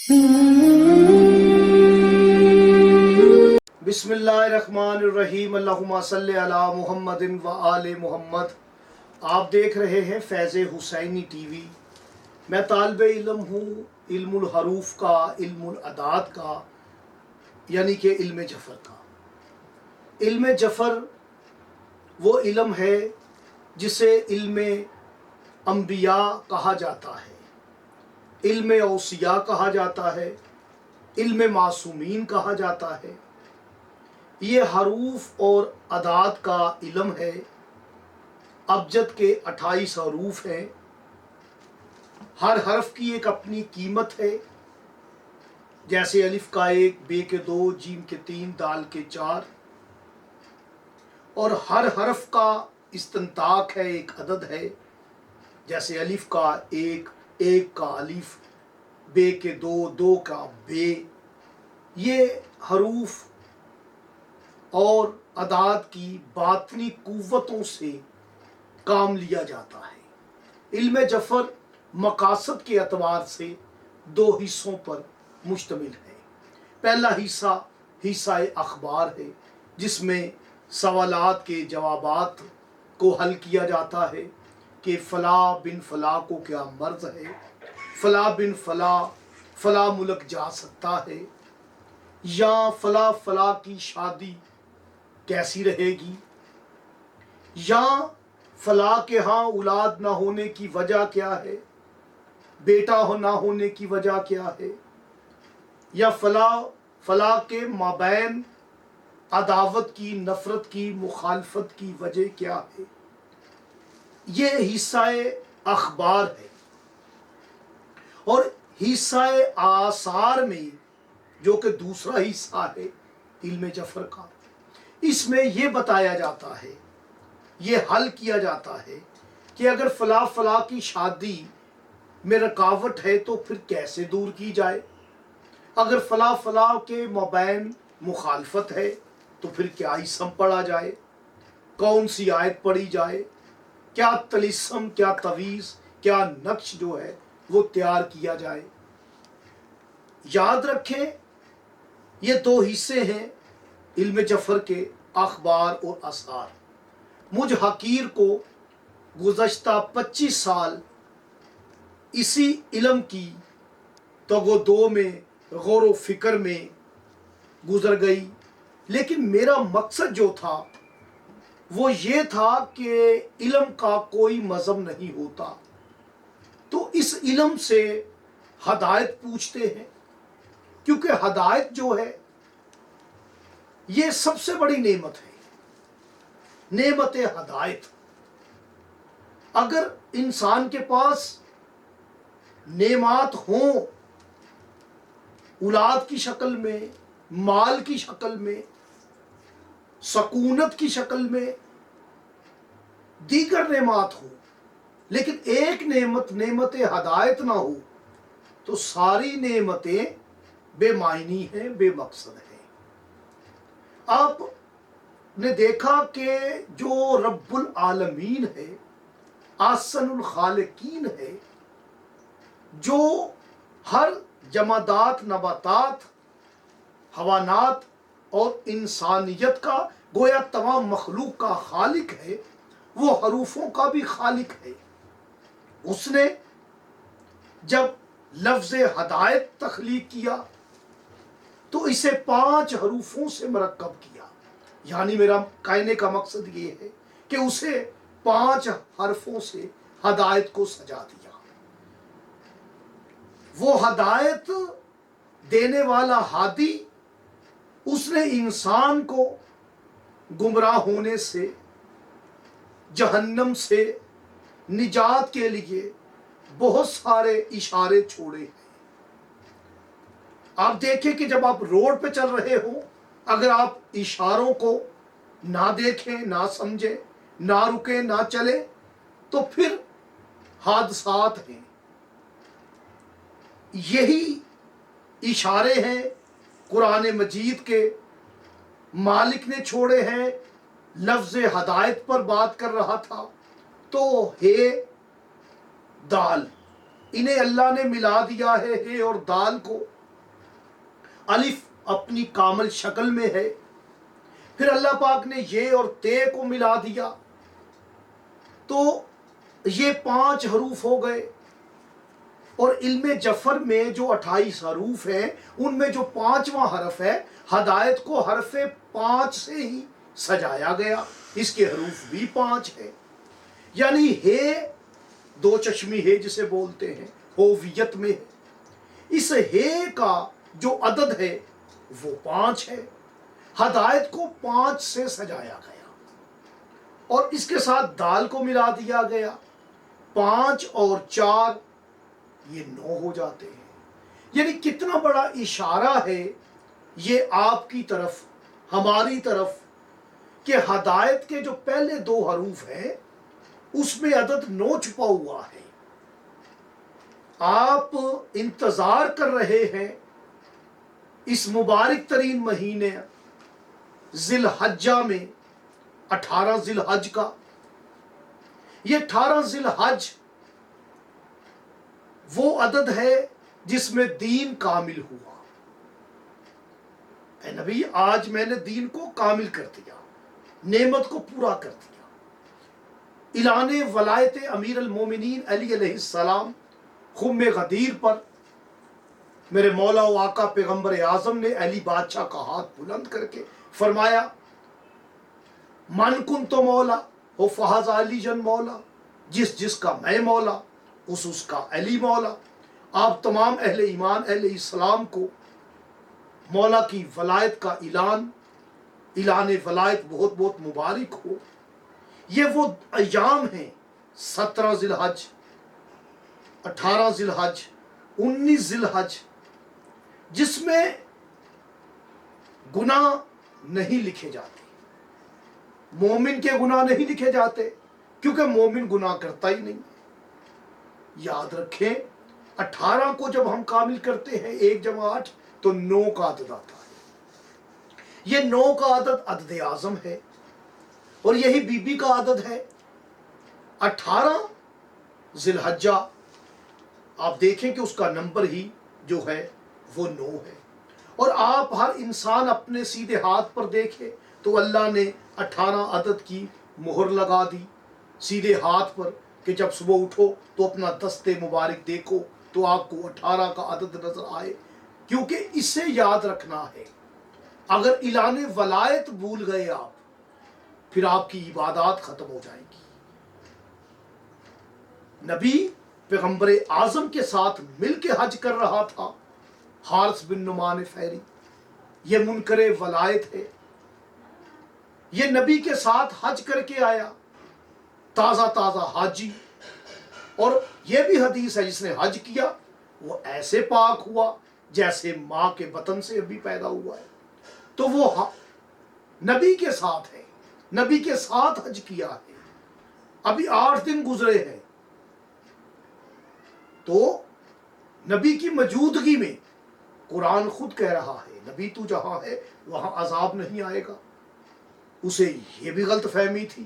بسم اللہ الرحمن الرحیم، اللہم صلی علی محمد و آل محمد۔ آپ دیکھ رہے ہیں فیض حسینی ٹی وی۔ میں طالب علم ہوں علم الحروف کا، علم العداد کا، یعنی کہ علم جفر کا۔ علم جفر وہ علم ہے جسے علم انبیاء کہا جاتا ہے، علم اوصیاء کہا جاتا ہے، علم معصومین کہا جاتا ہے۔ یہ حروف اور اعداد کا علم ہے۔ ابجد کے 28 حروف ہیں، ہر حرف کی ایک اپنی قیمت ہے، جیسے الف کا 1، بے کے 2، جیم کے 3، دال کے 4، اور ہر حرف کا استنطاق ہے، ایک عدد ہے، جیسے الف کا 1، 1 کا الف، بے کے 2، 2 کا بے۔ یہ حروف اور اعداد کی باطنی قوتوں سے کام لیا جاتا ہے۔ علم جفر مقاصد کے اعتبار سے 2 حصوں پر مشتمل ہے۔ پہلا حصہ حصہ اخبار ہے، جس میں سوالات کے جوابات کو حل کیا جاتا ہے کہ فلاں بن فلاں کو کیا مرض ہے، فلاں بن فلاں فلاں ملک جا سکتا ہے، یا فلاں فلاں کی شادی کیسی رہے گی، یا فلاں کے ہاں اولاد نہ ہونے کی وجہ کیا ہے، بیٹا نہ ہونے کی وجہ کیا ہے، یا فلاں کے مابین عداوت کی، نفرت کی، مخالفت کی وجہ کیا ہے۔ یہ حصہ اخبار ہے۔ اور حصہ آثار میں، جو کہ دوسرا حصہ ہے علم جفر کا، اس میں یہ بتایا جاتا ہے، یہ حل کیا جاتا ہے کہ اگر فلاں فلاں کی شادی میں رکاوٹ ہے تو پھر کیسے دور کی جائے، اگر فلاں فلاں کے مابین مخالفت ہے تو پھر کیا اسم پڑھا جائے، کون سی آیت پڑھی جائے، کیا طلسم، کیا تعویذ، کیا نقش جو ہے وہ تیار کیا جائے۔ یاد رکھیں، یہ 2 حصے ہیں علم جفر کے، اخبار اور آثار۔ مجھ حقیر کو گزشتہ 25 سال اسی علم کی تگ و دو میں، غور و فکر میں گزر گئی، لیکن میرا مقصد جو تھا وہ یہ تھا کہ علم کا کوئی مذہب نہیں ہوتا، تو اس علم سے ہدایت پوچھتے ہیں، کیونکہ ہدایت جو ہے یہ سب سے بڑی نعمت ہے، نعمت ہدایت۔ اگر انسان کے پاس نعمات ہوں، اولاد کی شکل میں، مال کی شکل میں، سکونت کی شکل میں، دیگر نعمات ہوں، لیکن ایک نعمت، نعمت ہدایت نہ ہو، تو ساری نعمتیں بے معنی ہیں، بے مقصد ہیں۔ آپ نے دیکھا کہ جو رب العالمین ہے، احسن الخالقین ہے، جو ہر جمادات، نباتات، حیوانات اور انسانیت کا، گویا تمام مخلوق کا خالق ہے، وہ حروفوں کا بھی خالق ہے۔ اس نے جب لفظ ہدایت تخلیق کیا تو اسے 5 حروفوں سے مرکب کیا، یعنی میرا کہنے کا مقصد یہ ہے کہ اسے 5 حرفوں سے ہدایت کو سجا دیا۔ وہ ہدایت دینے والا ہادی، اس نے انسان کو گمراہ ہونے سے، جہنم سے نجات کے لیے بہت سارے اشارے چھوڑے ہیں۔ آپ دیکھیں کہ جب آپ روڈ پہ چل رہے ہوں، اگر آپ اشاروں کو نہ دیکھیں، نہ سمجھیں، نہ رکیں، نہ چلیں، تو پھر حادثات ہیں۔ یہی اشارے ہیں قرآن مجید کے مالک نے چھوڑے ہیں۔ لفظ ہدایت پر بات کر رہا تھا تو ہے دال، انہیں اللہ نے ملا دیا ہے اور دال کو، الف اپنی کامل شکل میں ہے، پھر اللہ پاک نے یہ اور تے کو ملا دیا تو یہ 5 حروف ہو گئے، اور علم جفر میں جو 28 حروف ہیں ان میں جو 5واں حرف ہے، ہدایت کو حرف 5 سے ہی سجایا گیا، اس کے حروف بھی 5 ہے، یعنی ہے دو چشمی ہے جسے بولتے ہیں، ہوویت میں اس ہے کا جو عدد ہے وہ 5 ہے، ہدایت کو 5 سے سجایا گیا، اور اس کے ساتھ دال کو ملا دیا گیا، 5 اور 4 یہ 9 ہو جاتے ہیں، یعنی کتنا بڑا اشارہ ہے یہ آپ کی طرف، ہماری طرف، کہ ہدایت کے جو پہلے 2 حروف ہیں اس میں عدد 9 چھپا ہوا ہے۔ آپ انتظار کر رہے ہیں اس مبارک ترین مہینے ذی الحجہ میں 18 ذی الحج کا، یہ 18 ذی الحج وہ عدد ہے جس میں دین کامل ہوا۔ اے نبی آج میں نے دین کو کامل کر دیا، نعمت کو پورا کر دیا۔ اعلان ولایت امیر المومنین علی علیہ السلام خم غدیر پر میرے مولا و آقا پیغمبر اعظم نے علی بادشاہ کا ہاتھ بلند کر کے فرمایا، من کن تو مولا ہو فہذ علی جن مولا، جس جس کا میں مولا اس کا علی مولا۔ آپ تمام اہل ایمان اہل اسلام کو مولا کی ولایت کا اعلان ولایت بہت بہت مبارک ہو۔ یہ وہ ایام ہیں 17 ذی الحج، 18 ذی الحج، 19 ذی الحج، جس میں گناہ نہیں لکھے جاتے، مومن کے گناہ نہیں لکھے جاتے کیونکہ مومن گناہ کرتا ہی نہیں۔ یاد رکھیں 18 کو جب ہم کامل کرتے ہیں 1 جمع 8 تو 9 کا عدد آتا ہے، یہ 9 کا عدد عدد اعظم ہے، اور یہی بی بی کا عدد ہے۔ 18 ذی الحجہ آپ دیکھیں کہ اس کا نمبر ہی جو ہے وہ 9 ہے، اور آپ ہر انسان اپنے سیدھے ہاتھ پر دیکھے تو اللہ نے 18 عدد کی مہر لگا دی سیدھے ہاتھ پر، کہ جب صبح اٹھو تو اپنا دست مبارک دیکھو تو آپ کو 18 کا عدد نظر آئے، کیونکہ اسے یاد رکھنا ہے۔ اگر اعلان ولایت بھول گئے آپ، پھر آپ کی عبادات ختم ہو جائیں گی۔ نبی پیغمبر اعظم کے ساتھ مل کے حج کر رہا تھا، حارث بن نعمان فہری، یہ منکر ولایت ہے، یہ نبی کے ساتھ حج کر کے آیا، تازہ تازہ حاجی، اور یہ بھی حدیث ہے جس نے حج کیا وہ ایسے پاک ہوا جیسے ماں کے بطن سے ابھی پیدا ہوا ہے، تو وہ نبی کے ساتھ ہے، نبی کے ساتھ حج کیا ہے، ابھی 8 دن گزرے ہیں، تو نبی کی موجودگی میں قرآن خود کہہ رہا ہے نبی تو جہاں ہے وہاں عذاب نہیں آئے گا، اسے یہ بھی غلط فہمی تھی۔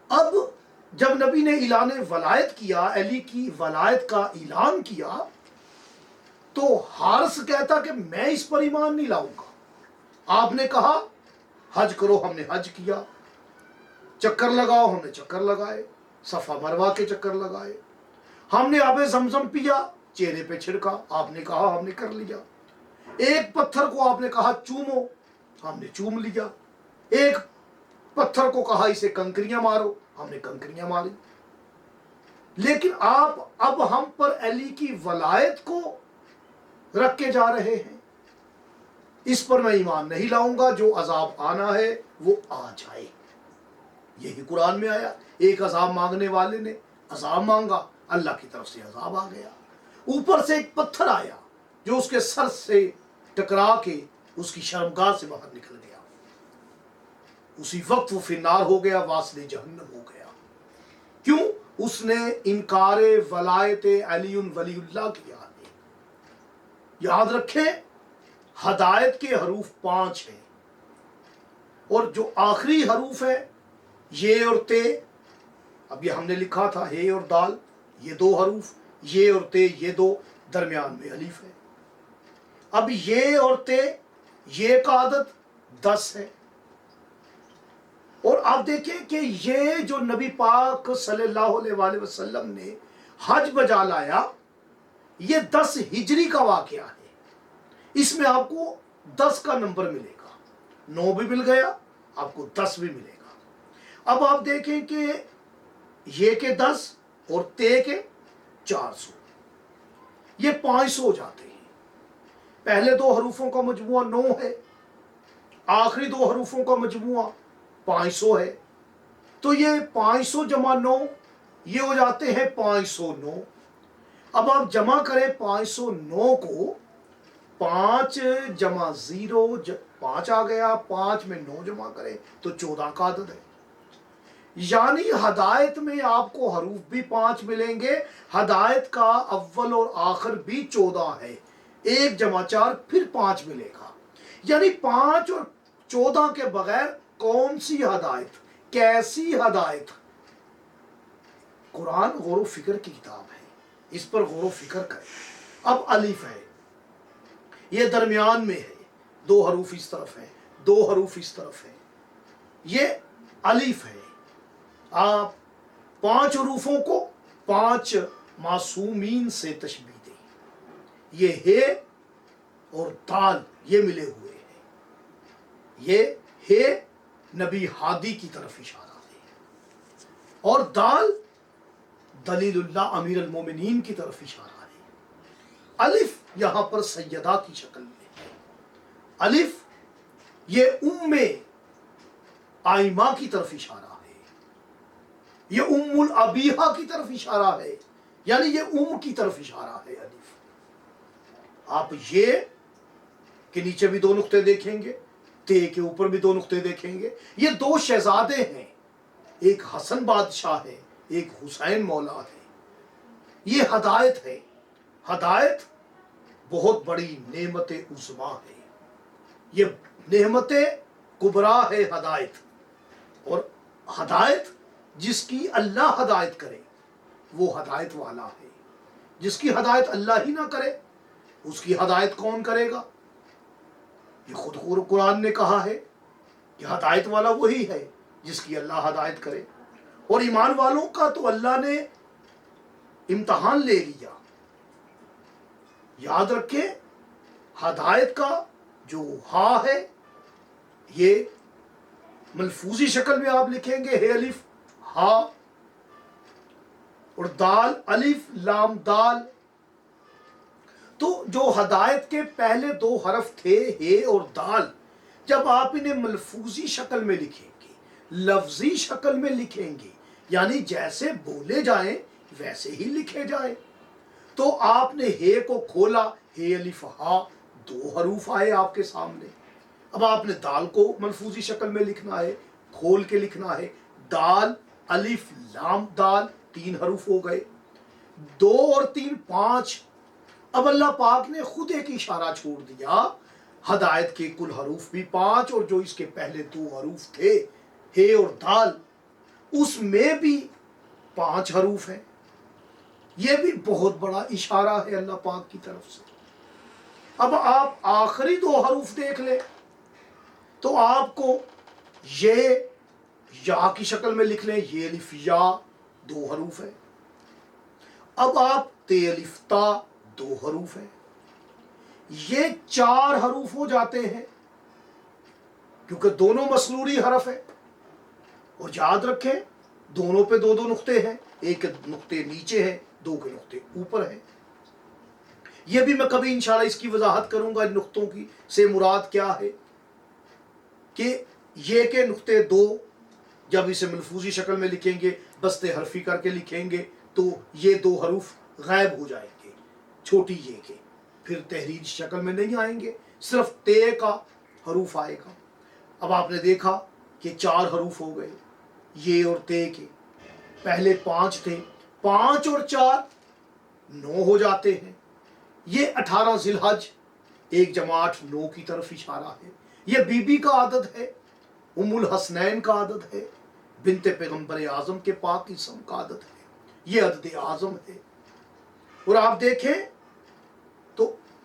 اب جب نبی نے اعلان ولایت کیا، علی کی ولایت کا اعلان کیا، تو حارث کہتا کہ میں اس پر ایمان نہیں لاؤں گا، آپ نے کہا حج کرو، ہم نے حج کیا، چکر لگاؤ، ہم نے چکر لگائے، صفا مروہ کے چکر لگائے، ہم نے آب زمزم پیا، چہرے پہ چھڑکا، آپ نے کہا ہم نے کر لیا، ایک پتھر کو آپ نے کہا چومو، ہم نے چوم لیا، ایک پتھر کو کہا اسے کنکریاں مارو، ہم نے کنکریاں ماری، لیکن آپ اب ہم پر علی کی ولایت کو رکھ کے جا رہے ہیں، اس پر میں ایمان نہیں لاؤں گا، جو عذاب آنا ہے وہ آ جائے۔ یہی قرآن میں آیا، ایک عذاب مانگنے والے نے عذاب مانگا، اللہ کی طرف سے عذاب آ گیا، اوپر سے ایک پتھر آیا جو اس کے سر سے ٹکرا کے اس کی شرمگاہ سے باہر نکل گیا، اسی وقت وہ فی النار ہو گیا، واصل جہنم ہو گیا۔ کیوں؟ اس نے انکار ولایت علی ولی اللہ کیا ہے۔ یاد رکھیں ہدایت کے حروف 5 ہیں، اور جو آخری حروف ہے یہ اور تے، اب یہ ہم نے لکھا تھا ہے اور دال، یہ 2 حروف، یہ اور تے یہ 2، درمیان میں الف ہے۔ اب یہ اور تے، یہ کا عدد 10 ہے. اور آپ دیکھیں کہ یہ جو نبی پاک صلی اللہ علیہ وآلہ وسلم نے حج بجا لایا، یہ 10 ہجری کا واقعہ ہے. اس میں آپ کو 10 کا نمبر ملے گا، 9 بھی مل گیا، آپ کو 10 بھی ملے گا. اب آپ دیکھیں کہ یہ کے 10 اور تے کے 400، یہ 500 ہو جاتے ہیں. پہلے 2 حروفوں کا مجموعہ 9 ہے، آخری 2 حروفوں کا مجموعہ 500 ہے. تو یہ 500 جمع 9، یہ ہو جاتے ہیں 509. اب آپ جمع کریں 509 کو، 5 جمع 0 5 آ گیا، 5 میں 9 جمع کریں تو 14 کا عدد ہے. یعنی ہدایت میں آپ کو حروف بھی 5 ملیں گے، ہدایت کا اول اور آخر بھی 14 ہے. 1 جمع 4 پھر 5 ملے گا. یعنی 5 اور 14 کے بغیر کون سی ہدایت، کیسی ہدایت؟ قرآن غور و فکر کی کتاب ہے، اس پر غور و فکر کریں. اب الف ہے، یہ درمیان میں ہے، 2 حروف اس طرف ہیں، 2 حروف اس طرف ہیں، یہ الف ہے. آپ 5 حروفوں کو 5 معصومین سے تشبیہ دیں. یہ ہے اور دال یہ ملے ہوئے ہیں، یہ ہے نبی ہادی کی طرف اشارہ ہے، اور دال دلیل اللہ امیر المومنین کی طرف اشارہ ہے. الف یہاں پر سیدہ کی شکل میں ہے. الف یہ ام آئمہ کی طرف اشارہ ہے، یہ ام الابیحہ کی طرف اشارہ ہے، یعنی یہ ام کی طرف اشارہ ہے. الف آپ یہ کے نیچے بھی 2 نقطے دیکھیں گے، تے کے اوپر بھی 2 نقطے دیکھیں گے. یہ 2 شہزادے ہیں، ایک حسن بادشاہ ہے، ایک حسین مولا ہے. یہ ہدایت ہے. ہدایت بہت بڑی نعمت عظما ہے، یہ نعمت کبریٰ ہے ہدایت. اور ہدایت جس کی اللہ ہدایت کرے وہ ہدایت والا ہے. جس کی ہدایت اللہ ہی نہ کرے اس کی ہدایت کون کرے گا؟ یہ خود قرآن نے کہا ہے کہ ہدایت والا وہی ہے جس کی اللہ ہدایت کرے. اور ایمان والوں کا تو اللہ نے امتحان لے لیا. یاد رکھیں ہدایت کا جو ہا ہے یہ ملفوظی شکل میں آپ لکھیں گے، ہے الف ہا، اور دال الف لام دال. تو جو ہدایت کے پہلے 2 حرف تھے ہے اور دال، جب آپ انہیں ملفوظی شکل میں لکھیں گے، لفظی شکل میں لکھیں گے، یعنی جیسے بولے جائیں ویسے ہی لکھے جائیں، تو آپ نے ہے کو کھولا، ہے الف ہا، 2 حروف آئے آپ کے سامنے. اب آپ نے دال کو ملفوظی شکل میں لکھنا ہے، کھول کے لکھنا ہے، دال الف لام دال، 3 حروف ہو گئے، 2 اور 3 5. اب اللہ پاک نے خود ایک اشارہ چھوڑ دیا، ہدایت کے کل حروف بھی 5 اور جو اس کے پہلے 2 حروف تھے ہے اور دال اس میں بھی 5 حروف ہیں. یہ بھی بہت بڑا اشارہ ہے اللہ پاک کی طرف سے. اب آپ آخری 2 حروف دیکھ لیں تو آپ کو یہ یا کی شکل میں لکھ لیں، یہ الف یا 2 حروف ہے. اب آپ تے الف تا 2 حروف ہیں، یہ 4 حروف ہو جاتے ہیں کیونکہ دونوں مسنوری حرف ہیں. اور یاد رکھیں دونوں پہ 2 نقطے ہیں، ایک نقطے نیچے ہیں، 2 کے نقطے اوپر ہیں. یہ بھی میں کبھی انشاءاللہ اس کی وضاحت کروں گا، ان نقطوں کی سے مراد کیا ہے. کہ یہ کے نقطے 2 جب اسے ملفوظی شکل میں لکھیں گے، بستے حرفی کر کے لکھیں گے تو یہ 2 حروف غائب ہو جائیں گے، چھوٹی یہ کے پھر تحریر شکل میں نہیں آئیں گے، صرف تے کا حروف آئے گا. اب آپ نے دیکھا کہ 4 حروف ہو گئے یہ اور تے کے، پہلے 5 تھے، 5 اور 4 9 ہو جاتے ہیں. یہ 18 ذی الحج 1 جمع 8 9 کی طرف اشارہ ہے. یہ بی بی کا عدد ہے، ام الحسنین کا عدد ہے، بنت پیغمبر اعظم کے پاک اسم کا عدد ہے، یہ عدد اعظم ہے. اور آپ دیکھیں تو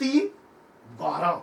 3 12।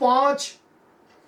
5,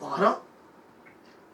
12,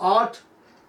8,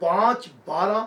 5, 12,